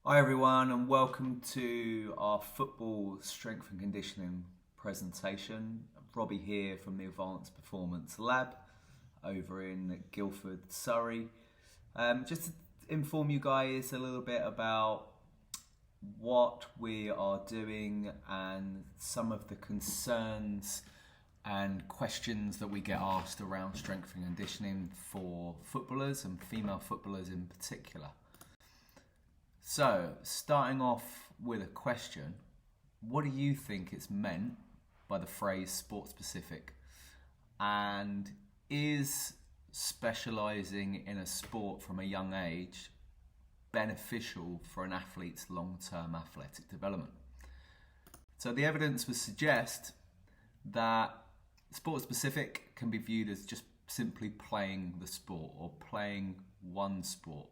Hi everyone and welcome to our football strength and conditioning presentation. Robbie here from the Advanced Performance Lab over in Guildford, Surrey. Just to inform you guys a little bit about what we are doing and some of the concerns and questions that we get asked around strength and conditioning for footballers and female footballers in particular. So, starting off with a question, what do you think is meant by the phrase sport specific? And is specialising in a sport from a young age beneficial for an athlete's long-term athletic development? So the evidence would suggest that sport specific can be viewed as just simply playing the sport or playing one sport.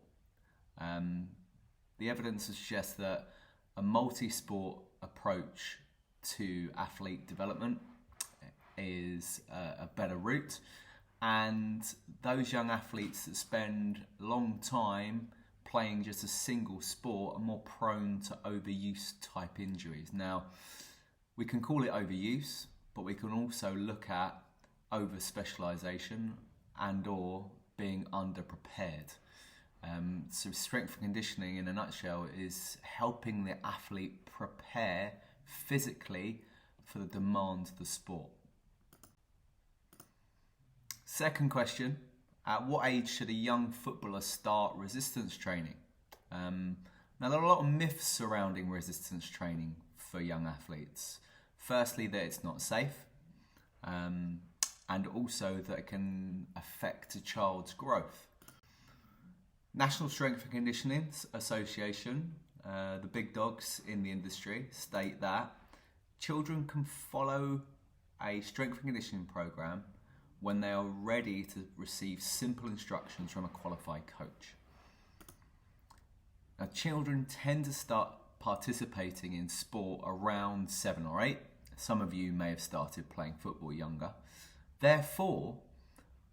The evidence suggests that a multi-sport approach to athlete development is a better route, and those young athletes that spend a long time playing just a single sport are more prone to overuse type injuries. Now, we can call it overuse, but we can also look at over-specialisation and or being under-prepared. So strength and conditioning in a nutshell is helping the athlete prepare physically for the demands of the sport. Second question, at what age should a young footballer start resistance training? Now there are a lot of myths surrounding resistance training for young athletes. Firstly, that it's not safe, and also that it can affect a child's growth. National Strength and Conditioning Association, the big dogs in the industry, state that children can follow a strength and conditioning program when they are ready to receive simple instructions from a qualified coach. Now, children tend to start participating in sport around 7 or 8. Some of you may have started playing football younger. Therefore,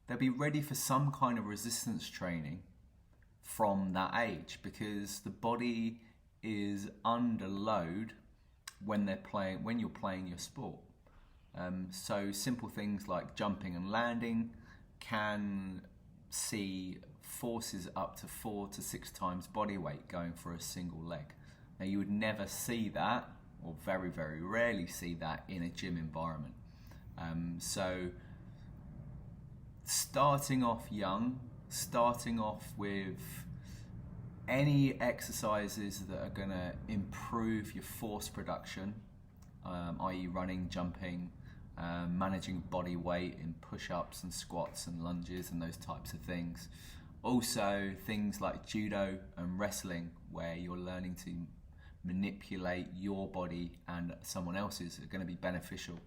they'll be ready for some kind of resistance training from that age, because the body is under load when you're playing your sport. So simple things like jumping and landing can see forces up to 4 to 6 times body weight going for a single leg. Now you would never see that, or very, very rarely see that in a gym environment. So starting off young, starting off with any exercises that are going to improve your force production, i.e. running, jumping, managing body weight in push-ups and squats and lunges and those types of things. Also things like judo and wrestling, where you're learning to manipulate your body and someone else's, are going to be beneficial.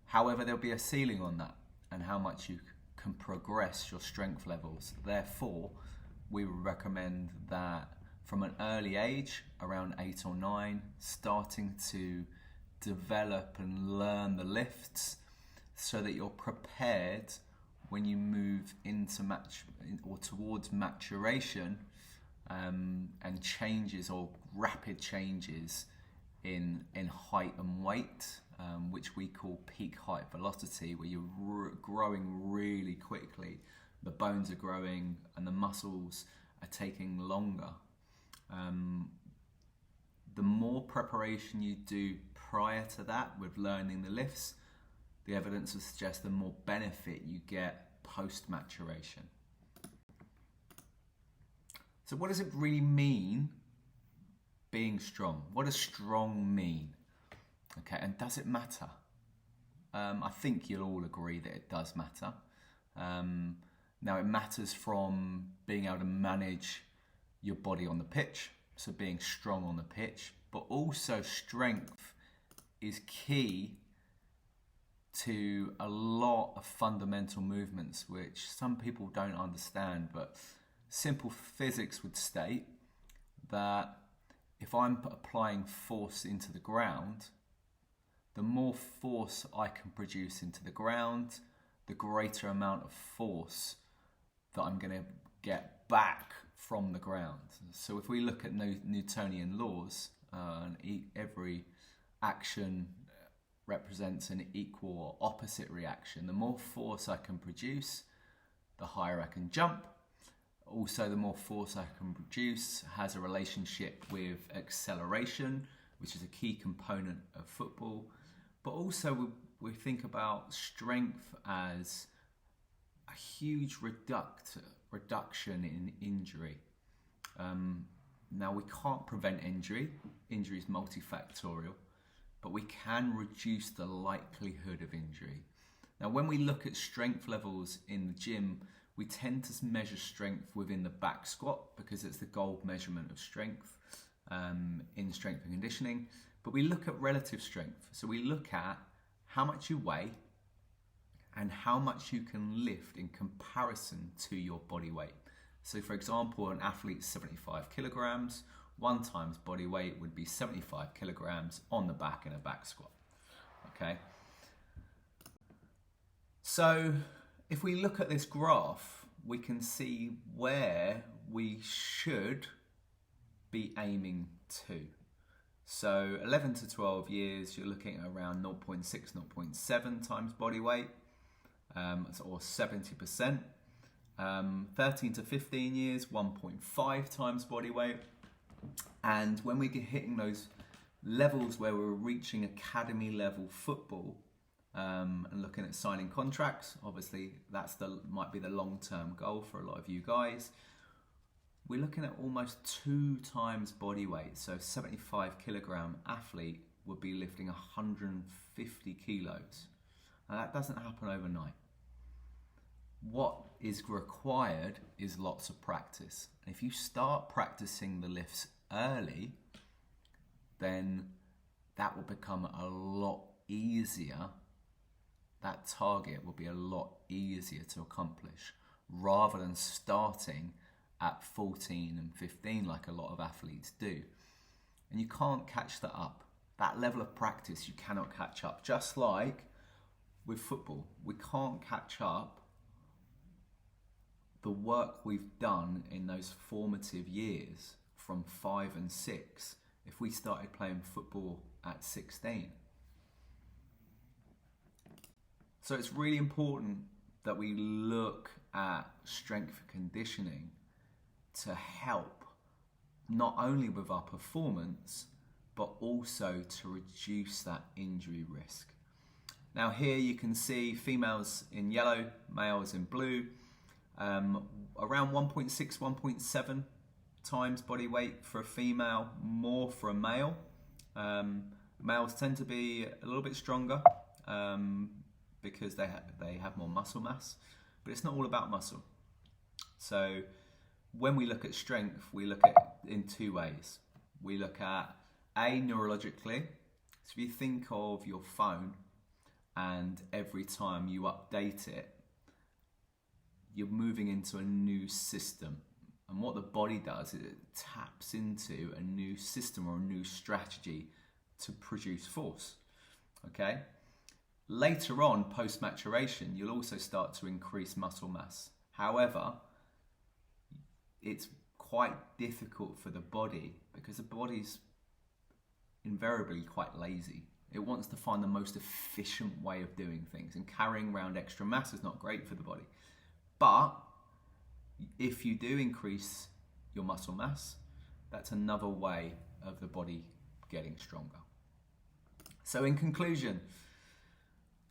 However, there'll be a ceiling on that and how much you can progress your strength levels. Therefore, we would recommend that from an early age, around 8 or 9, starting to develop and learn the lifts so that you're prepared when you move into towards maturation, and changes or rapid changes in height and weight, which we call peak height velocity, where you're growing really quickly. The bones are growing and the muscles are taking longer. The more preparation you do prior to that with learning the lifts, the evidence would suggest the more benefit you get post-maturation. So what does it really mean being strong? What does strong mean? Okay, and does it matter? I think you'll all agree that it does matter. Now it matters from being able to manage your body on the pitch, so being strong on the pitch, but also strength is key to a lot of fundamental movements which some people don't understand, but simple physics would state that if I'm applying force into the ground, the more force I can produce into the ground, the greater amount of force that I'm going to get back from the ground. So if we look at Newtonian laws, every action represents an equal or opposite reaction. The more force I can produce, the higher I can jump. Also, the more force I can produce has a relationship with acceleration, which is a key component of football. But also we think about strength as a huge reduction in injury. Now, we can't prevent injury. Injury is multifactorial, but we can reduce the likelihood of injury. Now, when we look at strength levels in the gym, we tend to measure strength within the back squat because it's the gold measurement of strength in strength and conditioning. But we look at relative strength. So we look at how much you weigh and how much you can lift in comparison to your body weight. So for example, an athlete's 75 kilograms, 1 times body weight would be 75 kilograms on the back in a back squat. Okay. So if we look at this graph, we can see where we should be aiming to. So 11 to 12 years, you're looking at around 0.6, 0.7 times body weight, or 70%. 13 to 15 years, 1.5 times body weight. And when we get hitting those levels where we're reaching academy level football, and looking at signing contracts, obviously might be the long-term goal for a lot of you guys. We're looking at almost 2 times body weight. So 75 kilogram athlete would be lifting 150 kilos. Now that doesn't happen overnight. What is required is lots of practice. And if you start practicing the lifts early, then that will become a lot easier. That target will be a lot easier to accomplish rather than starting at 14 and 15 like a lot of athletes do. And you can't catch that up. That level of practice you cannot catch up. Just like with football, we can't catch up the work we've done in those formative years from 5 and 6 if we started playing football at 16. So it's really important that we look at strength and conditioning to help not only with our performance, but also to reduce that injury risk. Now here you can see females in yellow, males in blue, around 1.6, 1.7 times body weight for a female, more for a male. Males tend to be a little bit stronger because they have more muscle mass, but it's not all about muscle. So when we look at strength, we look at it in 2 ways. We look at neurologically. So if you think of your phone and every time you update it, you're moving into a new system. And what the body does is it taps into a new system or a new strategy to produce force. Okay? Later on, post-maturation, you'll also start to increase muscle mass. However, it's quite difficult for the body because the body's invariably quite lazy. It wants to find the most efficient way of doing things, and carrying around extra mass is not great for the body. But if you do increase your muscle mass, that's another way of the body getting stronger. So in conclusion,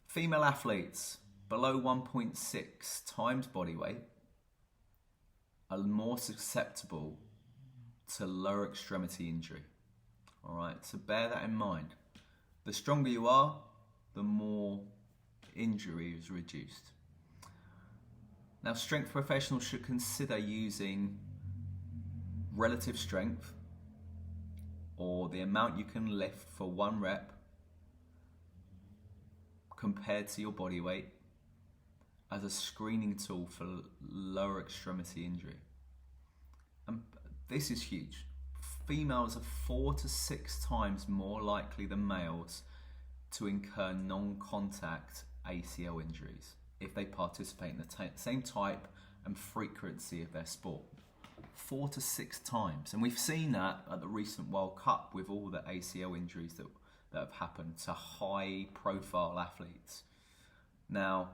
female athletes below 1.6 times body weight are more susceptible to lower extremity injury. All right, so bear that in mind. The stronger you are, the more injury is reduced. Now, strength professionals should consider using relative strength, or the amount you can lift for 1 rep compared to your body weight, as a screening tool for lower extremity injury. And this is huge. Females are 4 to 6 times more likely than males to incur non-contact ACL injuries if they participate in the same type and frequency of their sport. 4 to 6 times. And we've seen that at the recent World Cup with all the ACL injuries that have happened to high profile athletes. Now,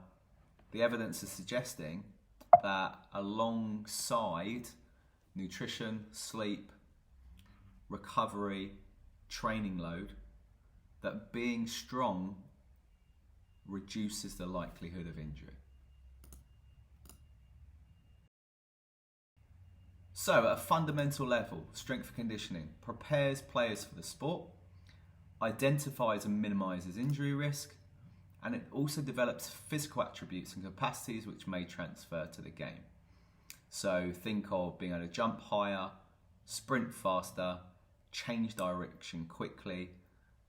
the evidence is suggesting that alongside nutrition, sleep, recovery, training load, that being strong reduces the likelihood of injury. So at a fundamental level, strength and conditioning prepares players for the sport, identifies and minimises injury risk, and it also develops physical attributes and capacities which may transfer to the game. So think of being able to jump higher, sprint faster, change direction quickly,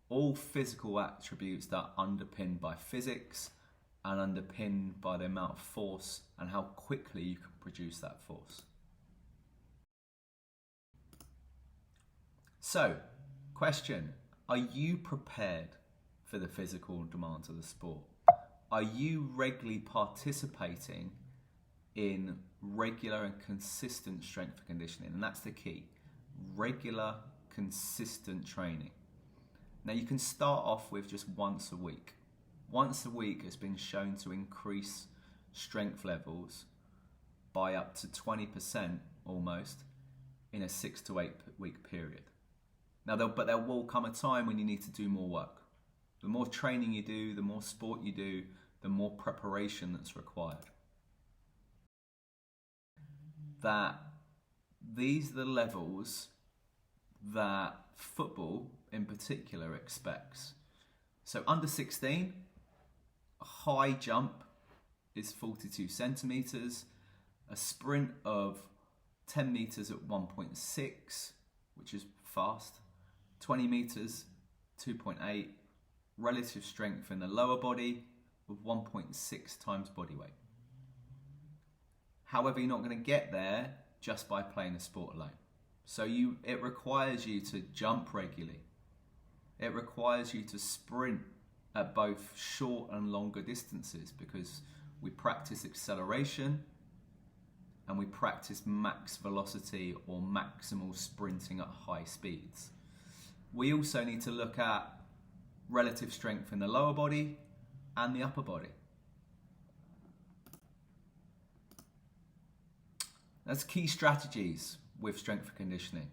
all physical attributes that are underpinned by physics and underpinned by the amount of force and how quickly you can produce that force. So, question, are you prepared for the physical demands of the sport? Are you regularly participating in regular and consistent strength and conditioning? And that's the key, regular, consistent training. Now you can start off with just once a week. Once a week has been shown to increase strength levels by up to 20% almost in a 6 to 8 week period. Now, there will come a time when you need to do more work. The more training you do, the more sport you do, the more preparation that's required. That these are the levels that football in particular expects. So under 16, a high jump is 42 centimeters, a sprint of 10 meters at 1.6, which is fast, 20 meters, 2.8, relative strength in the lower body with 1.6 times body weight. However, you're not going to get there just by playing a sport alone. So it requires you to jump regularly. It requires you to sprint at both short and longer distances because we practice acceleration and we practice max velocity or maximal sprinting at high speeds. We also need to look at relative strength in the lower body and the upper body. That's key strategies with strength and conditioning.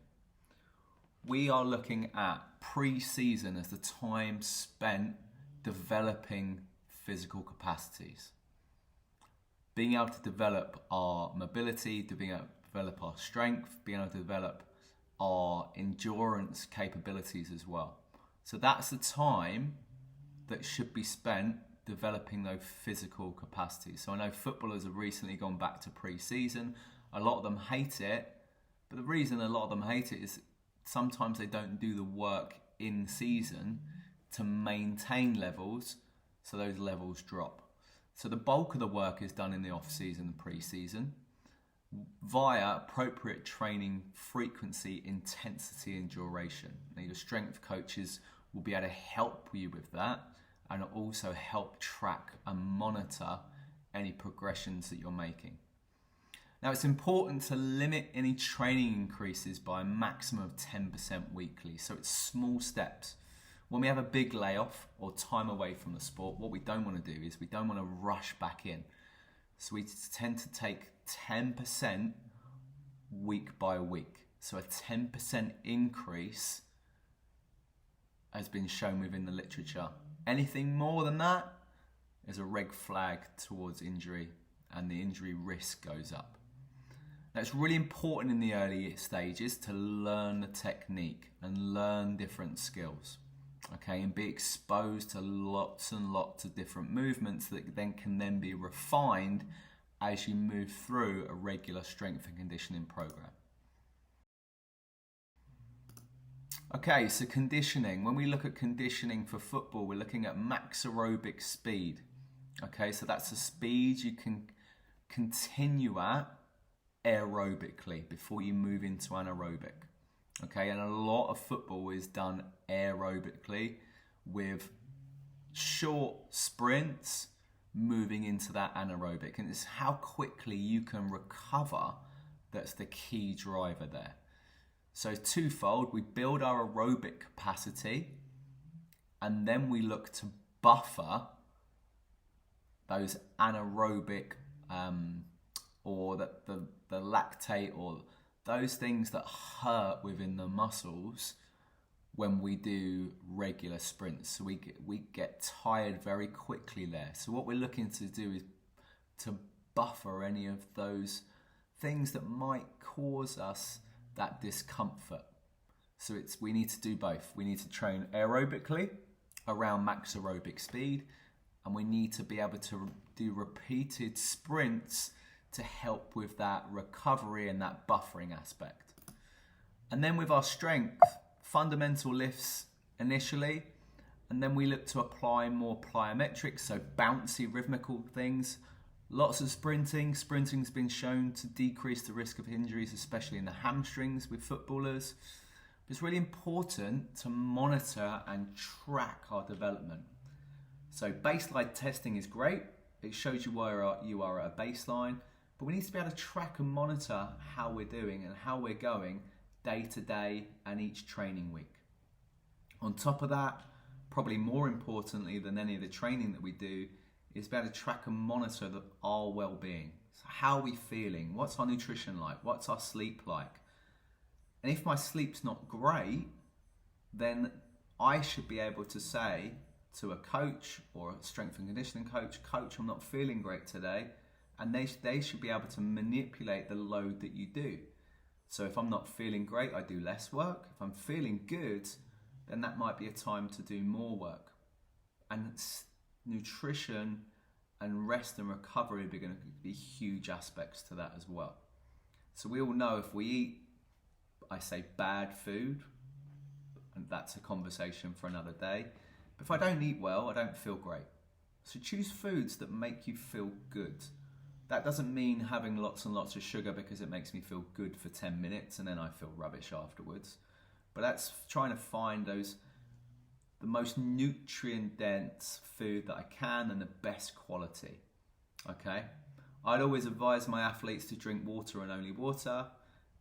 We are looking at pre-season as the time spent developing physical capacities. Being able to develop our mobility, being able to develop our strength, being able to develop our endurance capabilities as well. So that's the time that should be spent developing those physical capacities. So I know footballers have recently gone back to pre-season. A lot of them hate it, but the reason a lot of them hate it is sometimes they don't do the work in season to maintain levels, so those levels drop. So the bulk of the work is done in the off-season and pre-season via appropriate training frequency, intensity and duration. Now your strength coaches will be able to help you with that and also help track and monitor any progressions that you're making. Now it's important to limit any training increases by a maximum of 10% weekly. So it's small steps. When we have a big layoff or time away from the sport, what we don't want to do is we don't want to rush back in. So we tend to take 10% week by week. So a 10% increase has been shown within the literature. Anything more than that is a red flag towards injury and the injury risk goes up. Now it's really important in the early stages to learn the technique and learn different skills, okay, and be exposed to lots and lots of different movements that can then be refined as you move through a regular strength and conditioning program. Okay, so conditioning. When we look at conditioning for football, we're looking at max aerobic speed. Okay, so that's the speed you can continue at aerobically before you move into anaerobic. Okay, and a lot of football is done aerobically with short sprints moving into that anaerobic, and it's how quickly you can recover that's the key driver there. So twofold, we build our aerobic capacity, and then we look to buffer those anaerobic or the lactate or those things that hurt within the muscles when we do regular sprints. So we get tired very quickly there. So what we're looking to do is to buffer any of those things that might cause us that discomfort. So we need to do both. We need to train aerobically around max aerobic speed, and we need to be able to do repeated sprints to help with that recovery and that buffering aspect. And then with our strength, fundamental lifts initially, and then we look to apply more plyometrics, so bouncy rhythmical things. Lots of sprinting. Sprinting's been shown to decrease the risk of injuries, especially in the hamstrings with footballers. It's really important to monitor and track our development. So baseline testing is great. It shows you where you are at a baseline, but we need to be able to track and monitor how we're doing and how we're going day to day and each training week. On top of that, probably more importantly than any of the training that we do, is be able to track and monitor our well-being. So how are we feeling? What's our nutrition like? What's our sleep like? And if my sleep's not great, then I should be able to say to a coach or a strength and conditioning coach, I'm not feeling great today. And they should be able to manipulate the load that you do. So if I'm not feeling great, I do less work. If I'm feeling good, then that might be a time to do more work. And nutrition and rest and recovery are going to be huge aspects to that as well. So we all know if we eat, I say bad food, and that's a conversation for another day. But if I don't eat well, I don't feel great. So choose foods that make you feel good. That doesn't mean having lots and lots of sugar because it makes me feel good for 10 minutes and then I feel rubbish afterwards. But that's trying to find the most nutrient dense food that I can and the best quality. Okay? I'd always advise my athletes to drink water and only water,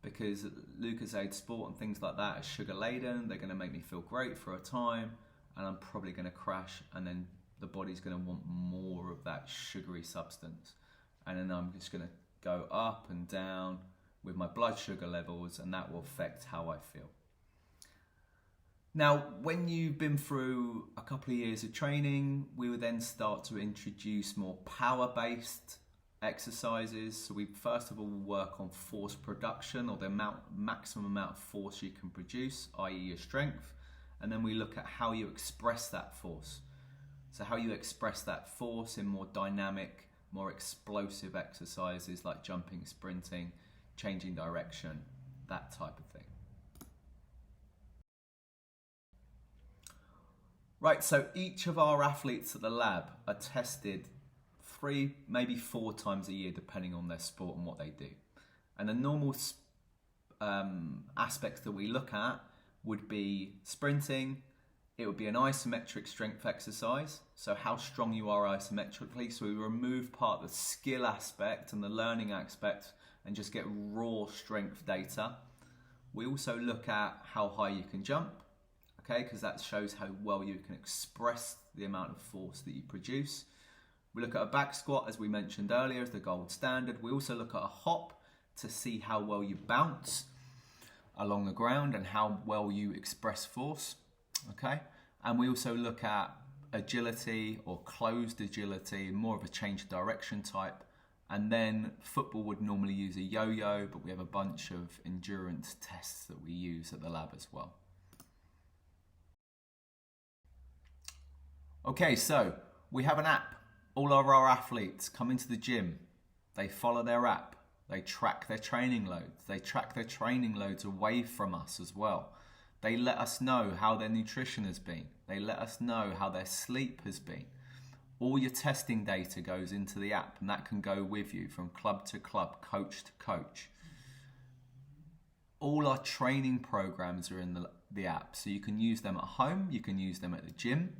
because Lucozade Sport and things like that are sugar laden. They're going to make me feel great for a time and I'm probably going to crash, and then the body's going to want more of that sugary substance, and then I'm just going to go up and down with my blood sugar levels, and that will affect how I feel. Now, when you've been through a couple of years of training, we will then start to introduce more power-based exercises. So we first of all work on force production, or the maximum amount of force you can produce, i.e. your strength. And then we look at how you express that force. So how you express that force in more dynamic, more explosive exercises like jumping, sprinting, changing direction, that type of thing. Right, so each of our athletes at the lab are tested 3, maybe 4 times a year, depending on their sport and what they do. And the normal aspects that we look at would be sprinting. It would be an isometric strength exercise, so how strong you are isometrically. So we remove part of the skill aspect and the learning aspect and just get raw strength data. We also look at how high you can jump, okay, because that shows how well you can express the amount of force that you produce. We look at a back squat, as we mentioned earlier, as the gold standard. We also look at a hop to see how well you bounce along the ground and how well you express force, okay? And we also look at agility or closed agility, more of a change of direction type. And then football would normally use a yo-yo, but we have a bunch of endurance tests that we use at the lab as well. Okay, so we have an app. All of our athletes come into the gym. They follow their app. They track their training loads. They track their training loads away from us as well. They let us know how their nutrition has been. They let us know how their sleep has been. All your testing data goes into the app, and that can go with you from club to club, coach to coach. All our training programs are in the app, so you can use them at home, you can use them at the gym,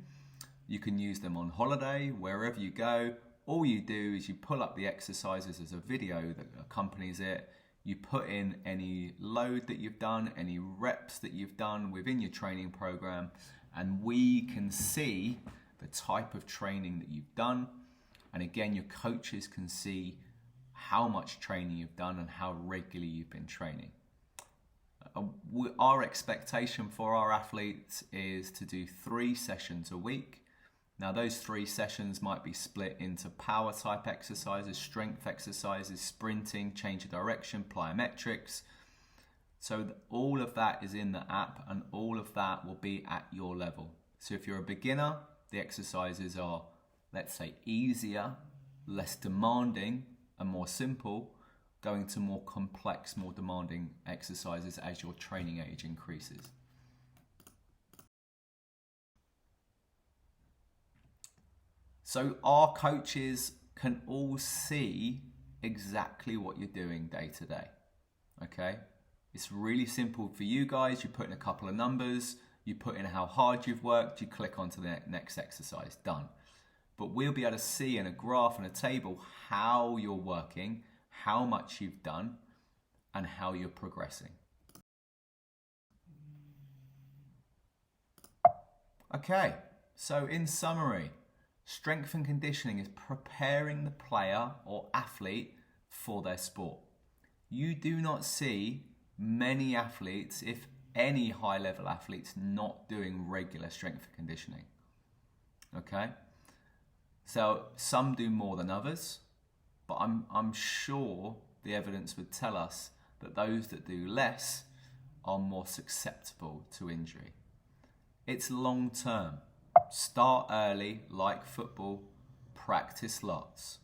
you can use them on holiday, wherever you go. All you do is you pull up the exercises as a video that accompanies it. You put in any load that you've done, any reps that you've done within your training program, and we can see the type of training that you've done. And again, your coaches can see how much training you've done and how regularly you've been training. Our expectation for our athletes is to do 3 sessions a week. Now those 3 sessions might be split into power type exercises, strength exercises, sprinting, change of direction, plyometrics. So all of that is in the app, and all of that will be at your level. So if you're a beginner, the exercises are, let's say, easier, less demanding and more simple, going to more complex, more demanding exercises as your training age increases. So our coaches can all see exactly what you're doing day to day, okay? It's really simple for you guys. You put in a couple of numbers, you put in how hard you've worked, you click onto the next exercise, done. But we'll be able to see in a graph and a table how you're working, how much you've done, and how you're progressing. Okay, so in summary, strength and conditioning is preparing the player or athlete for their sport. You do not see many athletes, if any high-level athletes, not doing regular strength and conditioning. Okay? So some do more than others, but I'm sure the evidence would tell us that those that do less are more susceptible to injury. It's long term. Start early, like football, practice lots.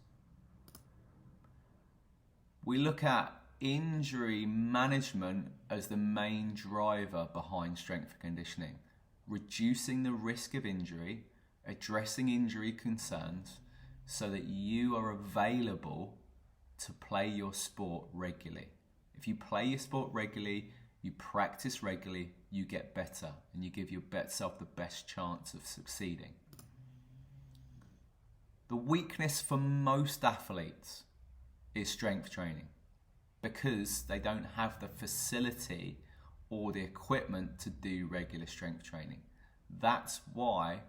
We look at injury management as the main driver behind strength and conditioning, reducing the risk of injury, addressing injury concerns so that you are available to play your sport regularly. If you play your sport regularly, you practice regularly, you get better and you give yourself the best chance of succeeding. The weakness for most athletes is strength training because they don't have the facility or the equipment to do regular strength training. That's why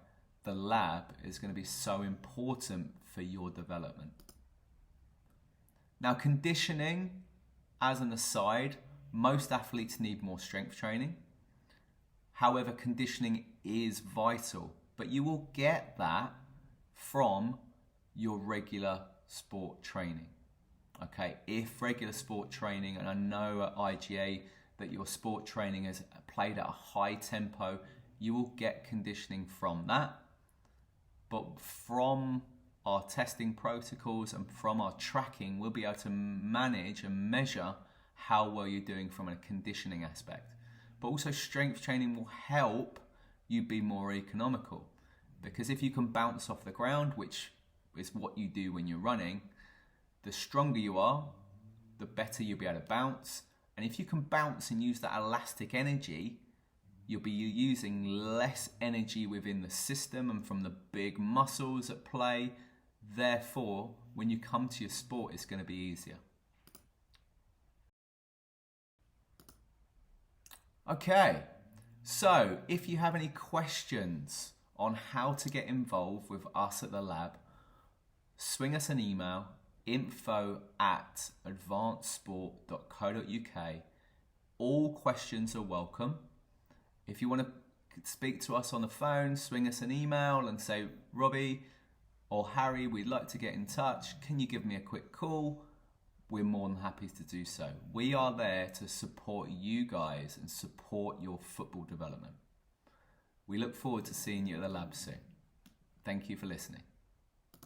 the lab is going to be so important for your development. Now, conditioning, as an aside, most athletes need more strength training. However, conditioning is vital, but you will get that from your regular sport training. Okay, if regular sport training, and I know at IGA that your sport training is played at a high tempo, you will get conditioning from that. But from our testing protocols and from our tracking, we'll be able to manage and measure how well you're doing from a conditioning aspect. But also strength training will help you be more economical, because if you can bounce off the ground, which is what you do when you're running, the stronger you are, the better you'll be able to bounce. And if you can bounce and use that elastic energy, you'll be using less energy within the system and from the big muscles at play. Therefore, when you come to your sport, it's going to be easier. Okay, so if you have any questions on how to get involved with us at the lab, swing us an email, info@advancedsport.co.uk. All questions are welcome. If you want to speak to us on the phone, swing us an email and say, Robbie or Harry, we'd like to get in touch. Can you give me a quick call? We're more than happy to do so. We are there to support you guys and support your football development. We look forward to seeing you at the lab soon. Thank you for listening.